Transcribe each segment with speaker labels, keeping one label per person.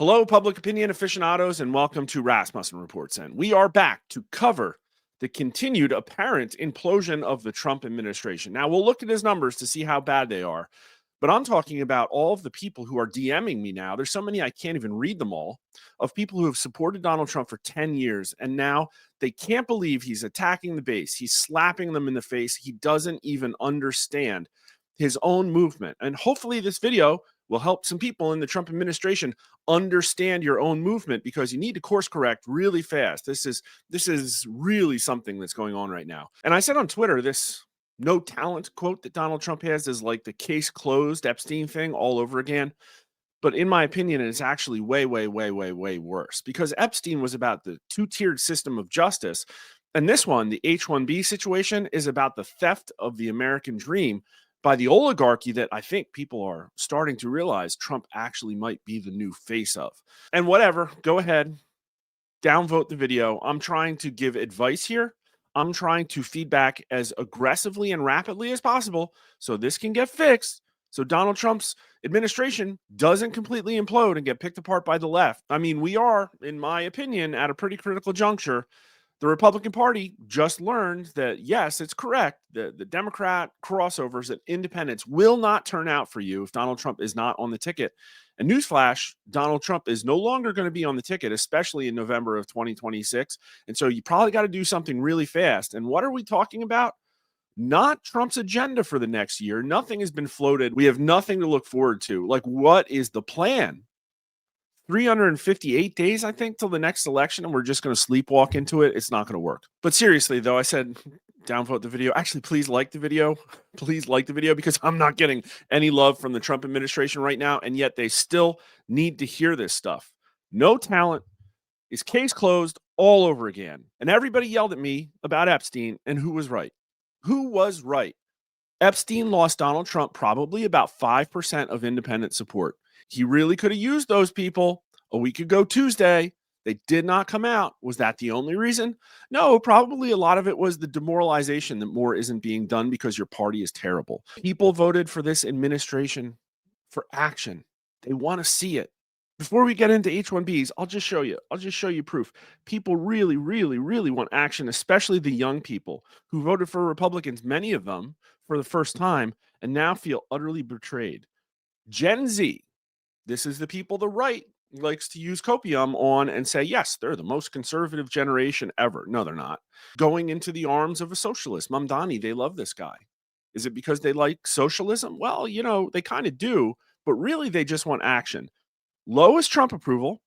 Speaker 1: Hello, public opinion aficionados, and welcome to Rasmussen Reports. And we are back to cover the continued apparent implosion of the Trump administration. Now, we'll look at his numbers to see how bad they are, but I'm talking about all of the people who are DMing me now. There's so many I can't even read them all, of people who have supported Donald Trump for 10 years, and now they can't believe he's attacking the base. He's slapping them in the face. He doesn't even understand his own movement. And hopefully this video will help some people in the Trump administration understand your own movement, because you need to course correct really fast. This is really something that's going on right now. And I said on Twitter, this no talent quote that Donald Trump has is like the case closed Epstein thing all over again. But in my opinion, it's actually way, way, way, way, way worse, because Epstein was about the two-tiered system of justice. And this one, the H-1B situation, is about the theft of the American dream by the oligarchy that I think people are starting to realize Trump actually might be the new face of. And whatever, go ahead, downvote the video. I'm trying to give advice here. I'm trying to feedback as aggressively and rapidly as possible so this can get fixed, so Donald Trump's administration doesn't completely implode and get picked apart by the left. I mean, we are, in my opinion, at a pretty critical juncture. The Republican Party just learned that, yes, it's correct. The Democrat crossovers and independents will not turn out for you if Donald Trump is not on the ticket. And newsflash, Donald Trump is no longer going to be on the ticket, especially in November of 2026. And so you probably got to do something really fast. And what are we talking about? Not Trump's agenda for the next year. Nothing has been floated. We have nothing to look forward to. Like, what is the plan? 358 days, I think, till the next election, and we're just going to sleepwalk into it. It's not going to work. But seriously, though, I said downvote the video. Actually, please like the video. Please like the video, because I'm not getting any love from the Trump administration right now, and yet they still need to hear this stuff. No talent is case closed all over again. And everybody yelled at me about Epstein, and who was right? Who was right? Epstein lost Donald Trump probably about 5% of independent support. He really could have used those people a week ago Tuesday. They did not come out. Was that the only reason? No, probably a lot of it was the demoralization that more isn't being done because your party is terrible. People voted for this administration for action. They want to see it. Before we get into H-1Bs, I'll just show you proof. People really, really, really want action, especially the young people who voted for Republicans, many of them for the first time, and now feel utterly betrayed. Gen Z, this is the people the right likes to use copium on and say, yes, they're the most conservative generation ever. No, they're not. Going into the arms of a socialist, Mamdani, they love this guy. Is it because they like socialism? Well, they kind of do, but really they just want action. Lowest Trump approval,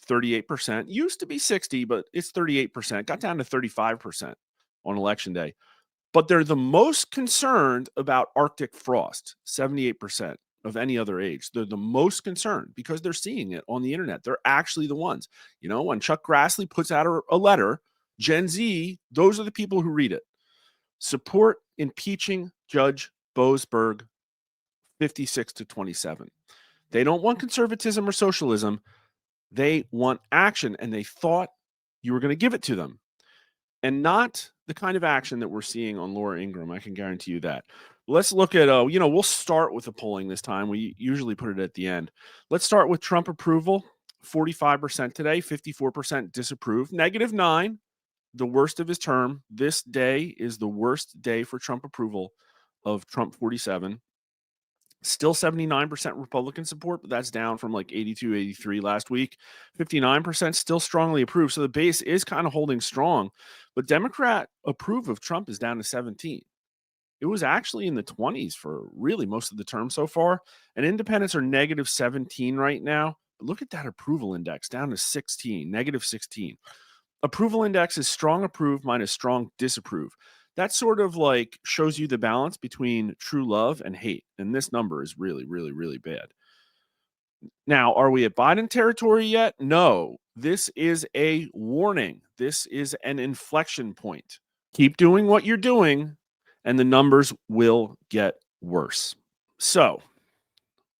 Speaker 1: 38%. Used to be 60, but it's 38%. Got down to 35% on election day. But they're the most concerned about Arctic frost, 78% of any other age. They're the most concerned because they're seeing it on the internet. They're actually the ones. When Chuck Grassley puts out a letter, Gen Z, those are the people who read it. Support impeaching Judge Boasberg, 56-27. They don't want conservatism or socialism. They want action, and they thought you were going to give it to them. And not the kind of action that we're seeing on Laura Ingraham. I can guarantee you that. Let's look at, we'll start with the polling this time. We usually put it at the end. Let's start with Trump approval, 45% today, 54% disapprove, -9, the worst of his term. This day is the worst day for Trump approval of Trump 47. Still 79% Republican support, but that's down from like 82, 83 last week. 59% still strongly approve. So the base is kind of holding strong. But Democrat approve of Trump is down to 17. It was actually in the 20s for really most of the term so far. And independents are -17 right now. But look at that approval index, down to 16, -16. Approval index is strong approve minus strong disapprove. That sort of like shows you the balance between true love and hate. And this number is really, really, really bad. Now, are we at Biden territory yet? No. This is a warning. This is an inflection point. Keep doing what you're doing, and the numbers will get worse. So,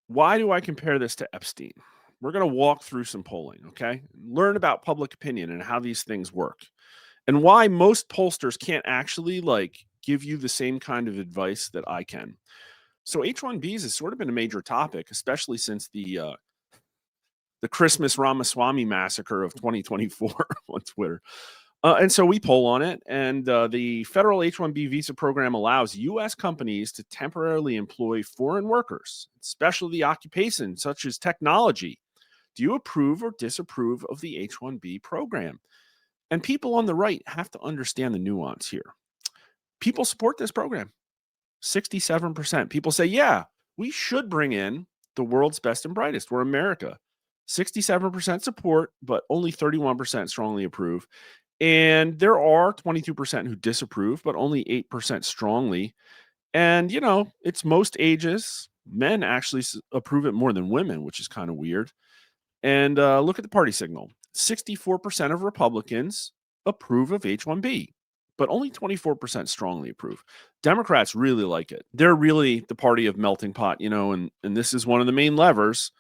Speaker 1: why do I compare this to Epstein? We're going to walk through some polling, okay? Learn about public opinion and how these things work, and why most pollsters can't actually give you the same kind of advice that I can. So H-1Bs has sort of been a major topic, especially since the the Christmas Ramaswamy massacre of 2024 on Twitter. And so we poll on it, and the federal H-1B visa program allows U.S. companies to temporarily employ foreign workers, especially occupations such as technology. Do you approve or disapprove of the H-1B program? And people on the right have to understand the nuance here. People support this program. 67%. People say, yeah, we should bring in the world's best and brightest. We're America. 67% support, but only 31% strongly approve. And there are 22% who disapprove, but only 8% strongly. And, it's most ages. Men actually approve it more than women, which is kind of weird. And look at the party signal. 64% of Republicans approve of H-1B, but only 24% strongly approve. Democrats really like it. They're really the party of melting pot, and this is one of the main levers.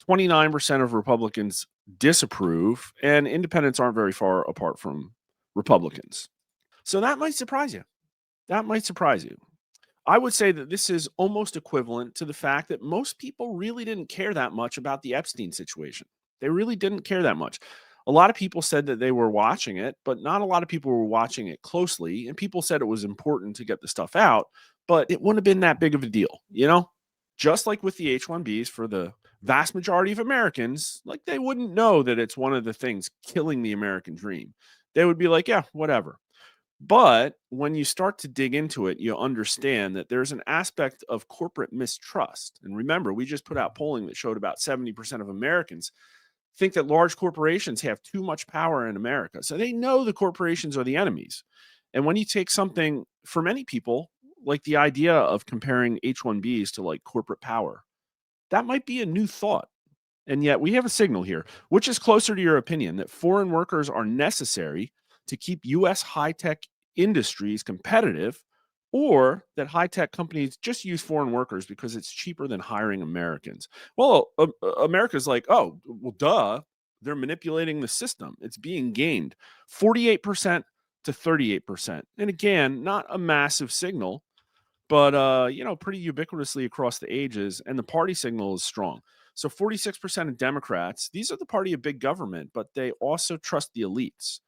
Speaker 1: 29% of Republicans disapprove, and independents aren't very far apart from Republicans. So that might surprise you. I would say that this is almost equivalent to the fact that most people really didn't care that much about the Epstein situation. They really didn't care that much. A lot of people said that they were watching it, but not a lot of people were watching it closely. And people said it was important to get the stuff out, but it wouldn't have been that big of a deal, Just like with the H-1Bs for the vast majority of Americans, like they wouldn't know that it's one of the things killing the American dream. They would be like, yeah, whatever. But when you start to dig into it, you understand that there's an aspect of corporate mistrust. And remember, we just put out polling that showed about 70% of Americans think that large corporations have too much power in America. So they know the corporations are the enemies. And when you take something, for many people, like the idea of comparing H-1Bs to like corporate power, that might be a new thought. And yet we have a signal here, which is closer to your opinion, that foreign workers are necessary to keep U.S. high-tech industries competitive, or that high-tech companies just use foreign workers because it's cheaper than hiring Americans. Well, America's like, oh, well, duh. They're manipulating the system. It's being gamed. 48% to 38%. And again, not a massive signal, but pretty ubiquitously across the ages, and the party signal is strong. So 46% of Democrats, these are the party of big government, but they also trust the elites.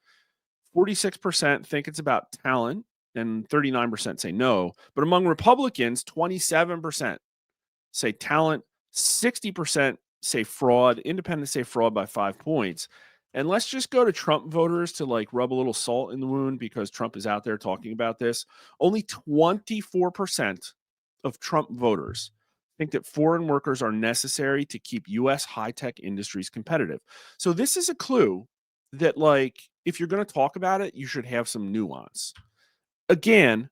Speaker 1: 46% think it's about talent, and 39% say no. But among Republicans, 27% say talent, 60% say fraud, independents say fraud by 5 points. And let's just go to Trump voters to like rub a little salt in the wound because Trump is out there talking about this. Only 24% of Trump voters think that foreign workers are necessary to keep U.S. high-tech industries competitive. So this is a clue that, like, if you're going to talk about it, you should have some nuance. Again,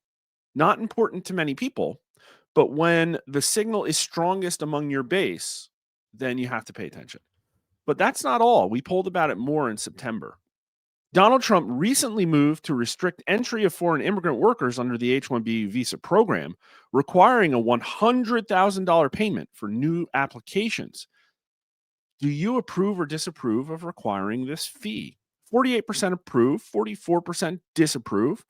Speaker 1: not important to many people, but when the signal is strongest among your base, then you have to pay attention. But that's not all. We polled about it more in September. Donald Trump recently moved to restrict entry of foreign immigrant workers under the H-1B visa program, requiring a $100,000 payment for new applications. Do you approve or disapprove of requiring this fee? 48% approve, 44% disapprove.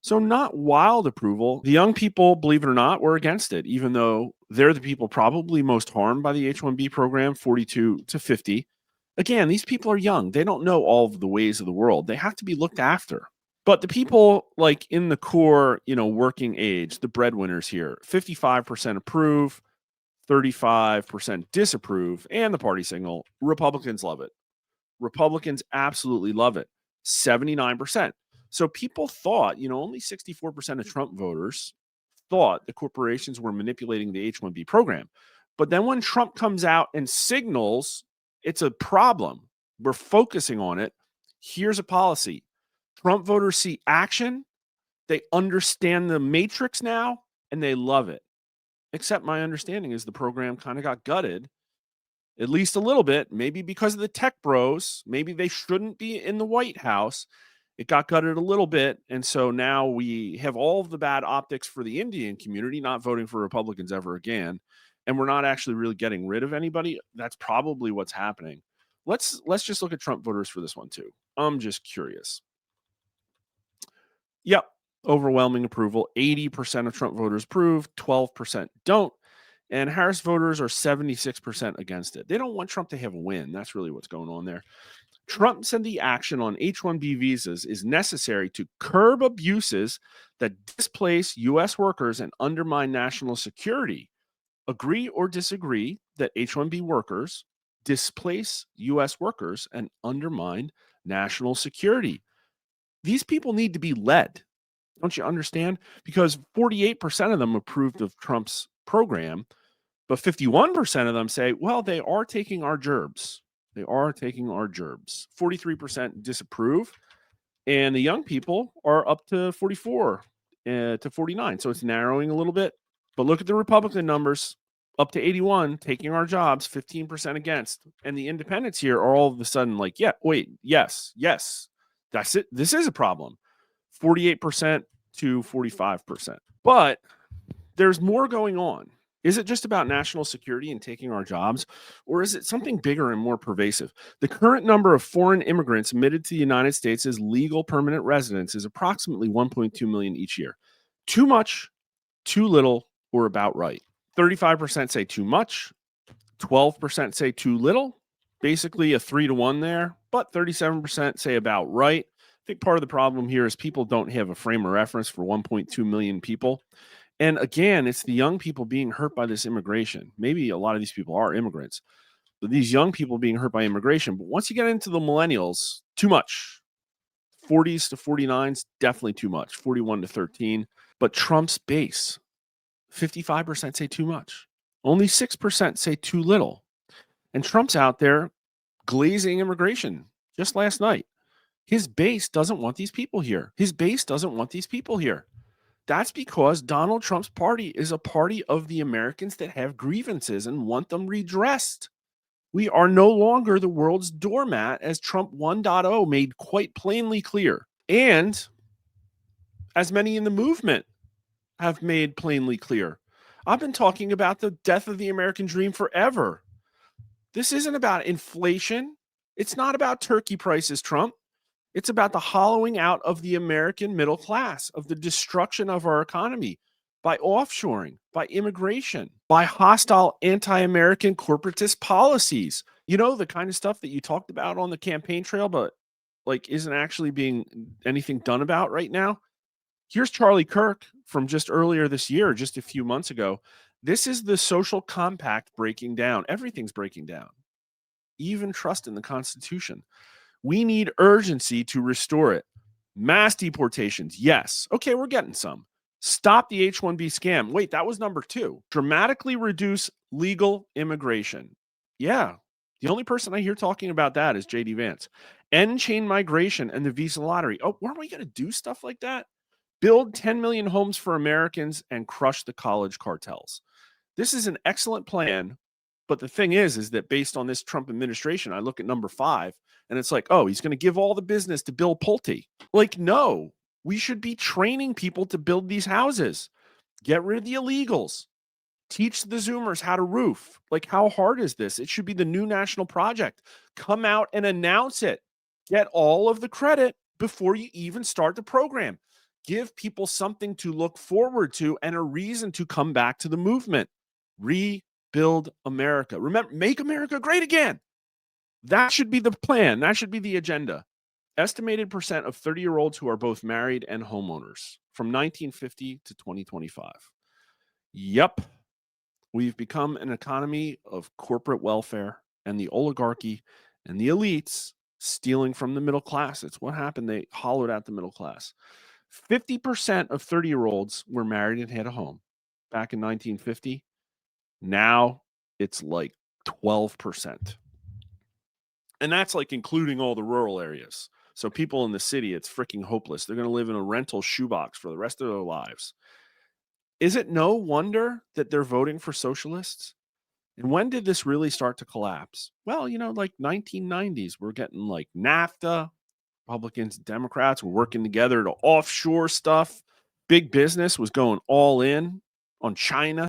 Speaker 1: So not wild approval. The young people, believe it or not, were against it, even though they're the people probably most harmed by the H-1B program, 42 to 50. Again, these people are young. They don't know all of the ways of the world. They have to be looked after. But the people like in the core, working age, the breadwinners here, 55% approve, 35% disapprove, and the party signal, Republicans love it. Republicans absolutely love it. 79%. So people thought, only 64% of Trump voters thought the corporations were manipulating the H-1B program. But then when Trump comes out and signals it's a problem, we're focusing on it, here's a policy. Trump voters see action, they understand the matrix now, and they love it. Except my understanding is the program kind of got gutted, at least a little bit, maybe because of the tech bros. Maybe they shouldn't be in the White House. It got gutted a little bit. And so now we have all of the bad optics for the Indian community, not voting for Republicans ever again. And we're not actually really getting rid of anybody. That's probably what's happening. Let's just look at Trump voters for this one too. I'm just curious. Yep. Overwhelming approval. 80% of Trump voters approve, 12% don't. And Harris voters are 76% against it. They don't want Trump to have a win. That's really what's going on there. Trump said the action on H-1B visas is necessary to curb abuses that displace U.S. workers and undermine national security. Agree or disagree that H-1B workers displace U.S. workers and undermine national security? These people need to be led. Don't you understand? Because 48% of them approved of Trump's program, but 51% of them say, well, they are taking our gerbs. They are taking our gerbs. 43% disapprove, and the young people are up to 44 to 49. So it's narrowing a little bit. But look at the Republican numbers, up to 81, taking our jobs, 15% against. And the independents here are all of a sudden like, yeah, wait, yes, that's it. This is a problem. 48% to 45%. But there's more going on. Is it just about national security and taking our jobs, or is it something bigger and more pervasive? The current number of foreign immigrants admitted to the United States as legal permanent residents is approximately 1.2 million each year. Too much, too little, or about right. 35% say too much, 12% say too little, basically a 3-to-1 there, but 37% say about right. I think part of the problem here is people don't have a frame of reference for 1.2 million people. And again, it's the young people being hurt by this immigration. Maybe a lot of these people are immigrants, but these young people being hurt by immigration. But once you get into the millennials, too much. 40s to 49s, definitely too much. 41 to 13. But Trump's base, 55% say too much. Only 6% say too little. And Trump's out there glazing immigration just last night. His base doesn't want these people here. His base doesn't want these people here. That's because Donald Trump's party is a party of the Americans that have grievances and want them redressed. We are no longer the world's doormat, as Trump 1.0 made quite plainly clear. And as many in the movement have made plainly clear. I've been talking about the death of the American dream forever. This isn't about inflation. It's not about turkey prices, Trump. It's about the hollowing out of the American middle class, of the destruction of our economy by offshoring, by immigration, by hostile anti-American corporatist policies. You know, the kind of stuff that you talked about on the campaign trail, but like isn't actually being anything done about right now. Here's Charlie Kirk from just earlier this year, just a few months ago. This is the social compact breaking down. Everything's breaking down, even trust in the Constitution. We need urgency to restore it. Mass deportations, yes. Okay, we're getting some. Stop the H-1B scam. Wait, that was number 2. Dramatically reduce legal immigration. Yeah, the only person I hear talking about that is J.D. Vance. End chain migration and the visa lottery. Oh, weren't we going to do stuff like that? Build 10 million homes for Americans and crush the college cartels. This is an excellent plan. But the thing is that based on this Trump administration, I look at number 5 and it's like, oh, he's going to give all the business to Bill Pulte. Like, no, we should be training people to build these houses. Get rid of the illegals. Teach the Zoomers how to roof. Like, how hard is this? It should be the new national project. Come out and announce it. Get all of the credit before you even start the program. Give people something to look forward to and a reason to come back to the movement. Build America. Remember, make America great again. That should be the plan. That should be the agenda. Estimated percent of 30-year-olds who are both married and homeowners from 1950 to 2025. Yep. We've become an economy of corporate welfare and the oligarchy and the elites stealing from the middle class. It's what happened. They hollowed out the middle class. 50% of 30-year-olds were married and had a home back in 1950. Now it's like 12%. And that's like including all the rural areas. So people in the city, it's freaking hopeless. They're going to live in a rental shoebox for the rest of their lives. Is it no wonder that they're voting for socialists? And when did this really start to collapse? Well, you know, like 1990s, we're getting like NAFTA. Republicans and Democrats were working together to offshore stuff. Big business was going all in on China.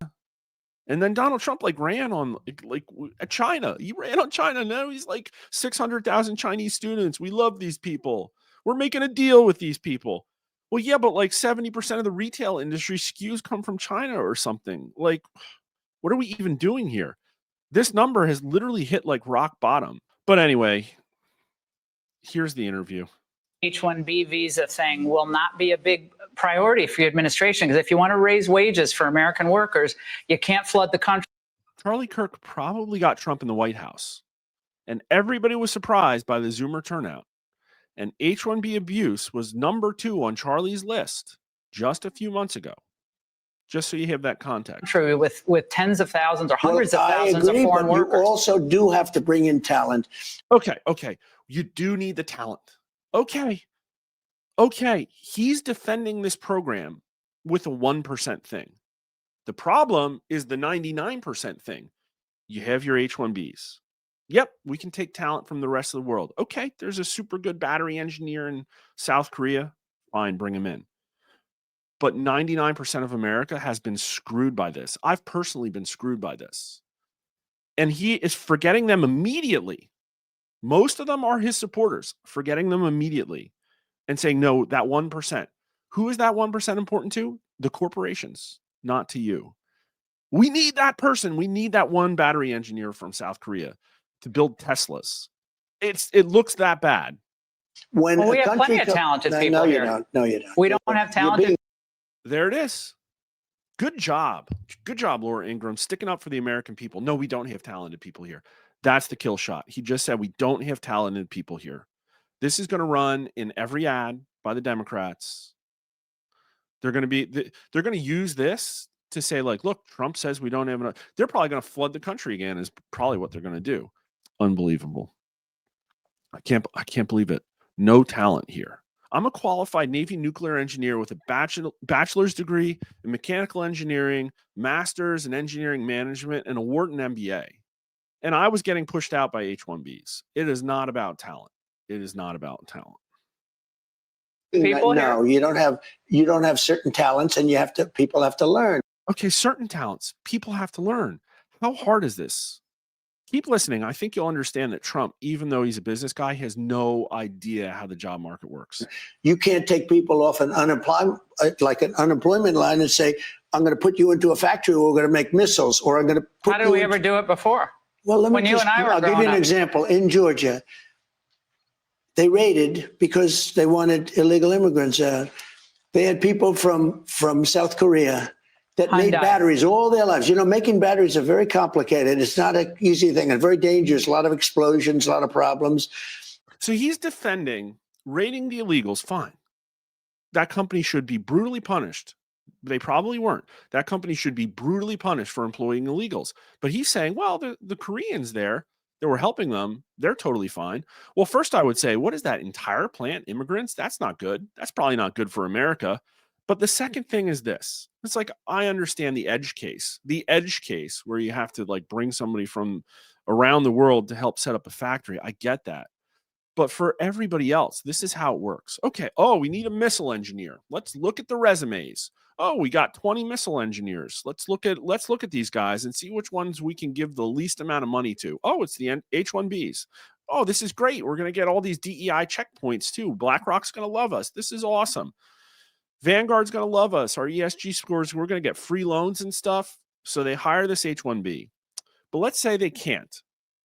Speaker 1: And then Donald Trump like ran on like China. He ran on China. Now he's like 600,000 Chinese students. We love these people. We're making a deal with these people. Well, yeah, but like 70% of the retail industry SKUs come from China or something. Like, What are we even doing here? This number has literally hit like rock bottom. But anyway, here's the interview.
Speaker 2: H-1B visa thing will not be a big priority for your administration, because if you want to raise wages for American workers, you can't flood the country.
Speaker 1: Charlie Kirk probably got Trump in the White House, and everybody was surprised by the Zoomer turnout. And H-1B abuse was number 2 on Charlie's list just a few months ago. Just so you have that context.
Speaker 2: With tens of thousands or hundreds of thousands of foreign workers.
Speaker 3: You also do have to bring in talent.
Speaker 1: Okay. You do need the talent. Okay. He's defending this program with a 1% thing. The problem is the 99% thing. You have your H-1Bs. Yep, we can take talent from the rest of the world. Okay, there's a super good battery engineer in South Korea. Fine, bring him in. But 99% of America has been screwed by this. I've personally been screwed by this. And he is forgetting them immediately. Most of them are his supporters, forgetting them immediately and saying, no, that 1%. Who is that 1% important to? The corporations, not to you. We need that person. We need that one battery engineer from South Korea to build Teslas. It looks that bad.
Speaker 2: When we have plenty of talented people here.
Speaker 3: No, you don't.
Speaker 2: We don't have talented.
Speaker 1: There it is. Good job. Good job, Laura Ingraham, sticking up for the American people. No, we don't have talented people here. That's the kill shot. He just said we don't have talented people here. This is going to run in every ad by the Democrats. They're going to use this to say, like, look, Trump says we don't have enough. They're probably going to flood the country again, is probably what they're going to do. Unbelievable. I can't believe it. No talent here. I'm a qualified Navy nuclear engineer with a bachelor's degree in mechanical engineering, master's in engineering management, and a Wharton MBA. And I was getting pushed out by H-1Bs. It is not about talent. It is not about talent.
Speaker 3: No, you don't have certain talents, and people have to learn.
Speaker 1: Okay, certain talents. People have to learn. How hard is this? Keep listening. I think you'll understand that Trump, even though he's a business guy, has no idea how the job market works.
Speaker 3: You can't take people off an unemployment line and say, I'm going to put you into a factory where we're going to make missiles, or I'm going to put
Speaker 2: How did we ever do it before?
Speaker 3: Well, I'll give you an example. In Georgia, they raided because they wanted illegal immigrants out. They had people from South Korea that made batteries all their lives. You know, making batteries are very complicated. It's not an easy thing and very dangerous. A lot of explosions, a lot of problems.
Speaker 1: So he's defending raiding the illegals. Fine. That company should be brutally punished. They probably weren't. That company should be brutally punished for employing illegals. But he's saying, well, the Koreans there that were helping them, they're totally fine. Well, first I would say, what is that entire plant? Immigrants? That's not good. That's probably not good for America. But the second thing is this. It's like, I understand the edge case where you have to like bring somebody from around the world to help set up a factory. I get that. But for everybody else, this is how it works. Okay. Oh, we need a missile engineer. Let's look at the resumes. Oh, we got 20 missile engineers. Let's look at these guys and see which ones we can give the least amount of money to. Oh, it's the H-1Bs. Oh, this is great. We're going to get all these DEI checkpoints too. BlackRock's going to love us. This is awesome. Vanguard's going to love us. Our ESG scores, we're going to get free loans and stuff. So they hire this H-1B. But let's say they can't.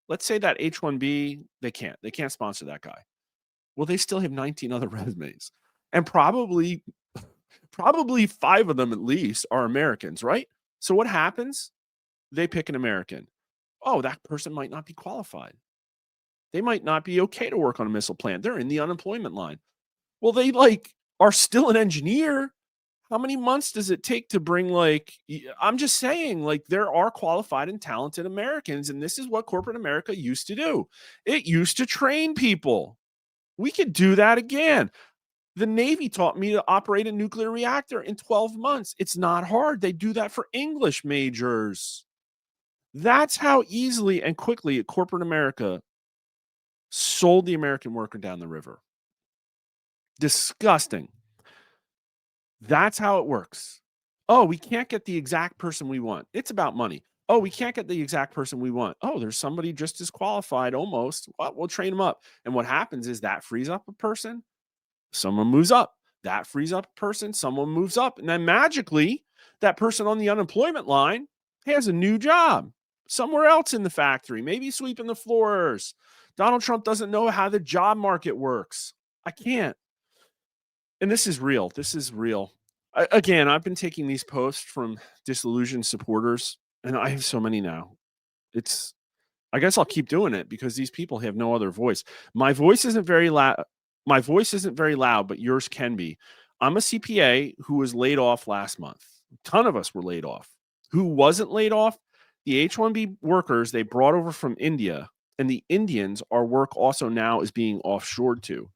Speaker 1: Let's say that H-1B, they can't sponsor that guy. Well, they still have 19 other resumes. And probably 5 of them at least are Americans, right? So what happens? They pick an American. Oh, that person might not be qualified. They might not be okay to work on a missile plant. They're in the unemployment line. Well, they are still an engineer. How many months does it take to bring I'm just saying, there are qualified and talented Americans, and this is what corporate America used to do. It used to train people. We could do that again. The Navy taught me to operate a nuclear reactor in 12 months. It's not hard. They do that for English majors. That's how easily and quickly corporate America sold the American worker down the river. Disgusting. That's how it works. Oh, we can't get the exact person we want. It's about money. Oh, we can't get the exact person we want. Oh, there's somebody just as qualified almost. Well, we'll train them up. And what happens is that frees up a person. Someone moves up. That frees up a person. Someone moves up. And then magically, that person on the unemployment line He has a new job somewhere else in the factory, maybe sweeping the floors. Donald Trump doesn't know how the job market works. I can't. And this is real. This is real. Again, I've been taking these posts from disillusioned supporters, and I have so many now. I guess I'll keep doing it because these people have no other voice. My voice isn't very loud. My voice isn't very loud, but yours can be. I'm a CPA who was laid off last month. A ton of us were laid off. Who wasn't laid off? The H-1B workers they brought over from India, and the Indians, our work also now is being offshored to.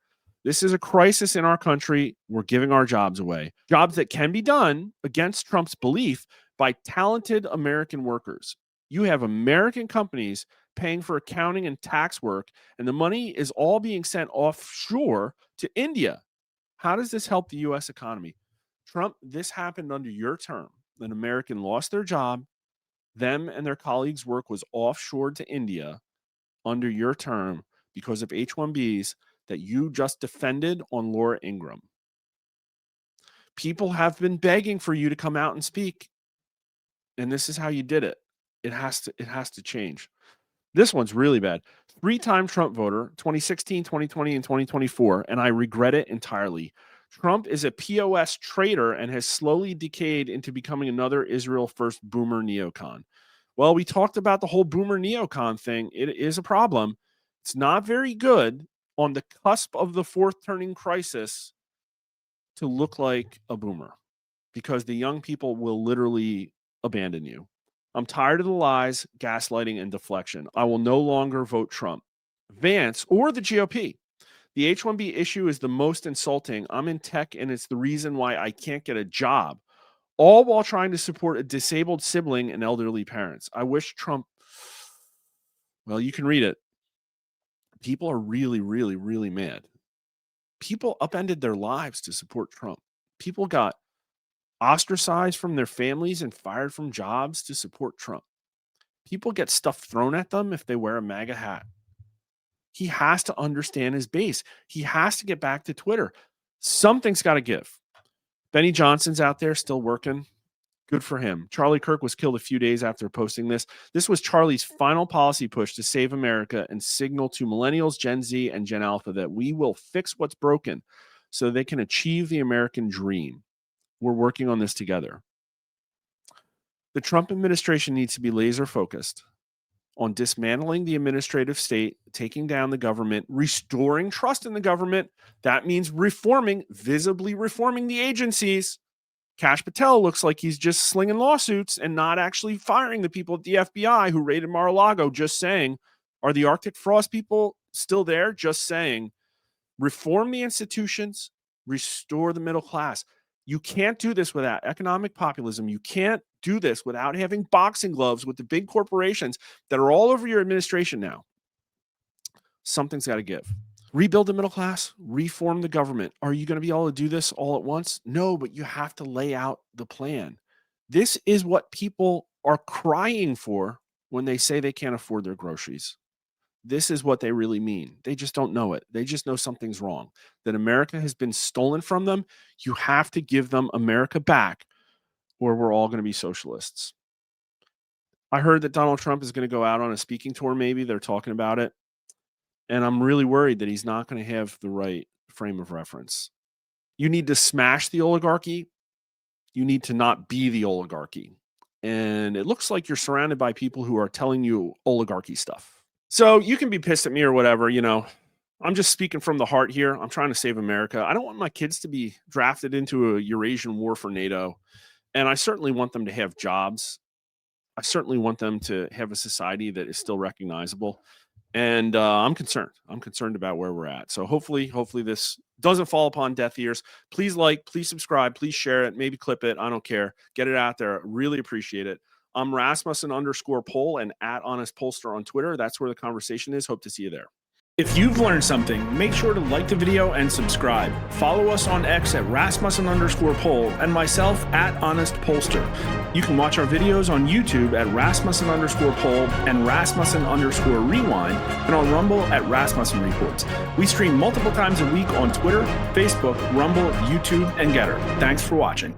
Speaker 1: This is a crisis in our country. We're giving our jobs away. Jobs that can be done against Trump's belief by talented American workers. You have American companies paying for accounting and tax work, and the money is all being sent offshore to India. How does this help the U.S. economy? Trump, this happened under your term. An American lost their job. Them and their colleagues' work was offshored to India under your term because of H-1Bs that you just defended on Laura Ingraham. People have been begging for you to come out and speak, and this is how you did it. It has to change. This one's really bad. 3-time Trump voter, 2016, 2020, and 2024, and I regret it entirely. Trump is a POS traitor and has slowly decayed into becoming another Israel first boomer neocon. Well, we talked about the whole boomer neocon thing. It is a problem. It's not very good on the cusp of the fourth turning crisis to look like a boomer because the young people will literally abandon you. I'm tired of the lies, gaslighting, and deflection. I will no longer vote Trump, Vance, or the GOP. The H-1B issue is the most insulting. I'm in tech, and it's the reason why I can't get a job, all while trying to support a disabled sibling and elderly parents. I wish Trump, well, you can read it. People are really, really, really mad. People upended their lives to support Trump. People got ostracized from their families and fired from jobs to support Trump. People get stuff thrown at them if they wear a MAGA hat. He has to understand his base. He has to get back to Twitter. Something's got to give. Benny Johnson's out there still working. Good for him. Charlie Kirk was killed a few days after posting this. This was Charlie's final policy push to save America and signal to millennials, Gen Z, and Gen Alpha that we will fix what's broken so they can achieve the American dream. We're working on this together. The Trump administration needs to be laser focused on dismantling the administrative state, taking down the government, restoring trust in the government. That means visibly reforming the agencies. Kash Patel looks like he's just slinging lawsuits and not actually firing the people at the FBI who raided Mar-a-Lago, just saying, are the Arctic Frost people still there? Just saying, reform the institutions, restore the middle class. You can't do this without economic populism. You can't do this without having boxing gloves with the big corporations that are all over your administration now. Something's got to give. Rebuild the middle class, reform the government. Are you going to be able to do this all at once? No, but you have to lay out the plan. This is what people are crying for when they say they can't afford their groceries. This is what they really mean. They just don't know it. They just know something's wrong, that America has been stolen from them. You have to give them America back, or we're all going to be socialists. I heard that Donald Trump is going to go out on a speaking tour. Maybe they're talking about it. And I'm really worried that he's not going to have the right frame of reference. You need to smash the oligarchy. You need to not be the oligarchy. And it looks like you're surrounded by people who are telling you oligarchy stuff. So you can be pissed at me or whatever, I'm just speaking from the heart here. I'm trying to save America. I don't want my kids to be drafted into a Eurasian war for NATO. And I certainly want them to have jobs. I certainly want them to have a society that is still recognizable. And I'm concerned. I'm concerned about where we're at. So hopefully this doesn't fall upon deaf ears. Please please subscribe, please share it, maybe clip it. I don't care. Get it out there. Really appreciate it. I'm Rasmussen_poll and @HonestPollster on Twitter. That's where the conversation is. Hope to see you there. If you've learned something, make sure to like the video and subscribe. Follow us on X at Rasmussen_poll and myself @HonestPollster. You can watch our videos on YouTube at Rasmussen_poll and Rasmussen_rewind and on Rumble at Rasmussen Reports. We stream multiple times a week on Twitter, Facebook, Rumble, YouTube, and Getter. Thanks for watching.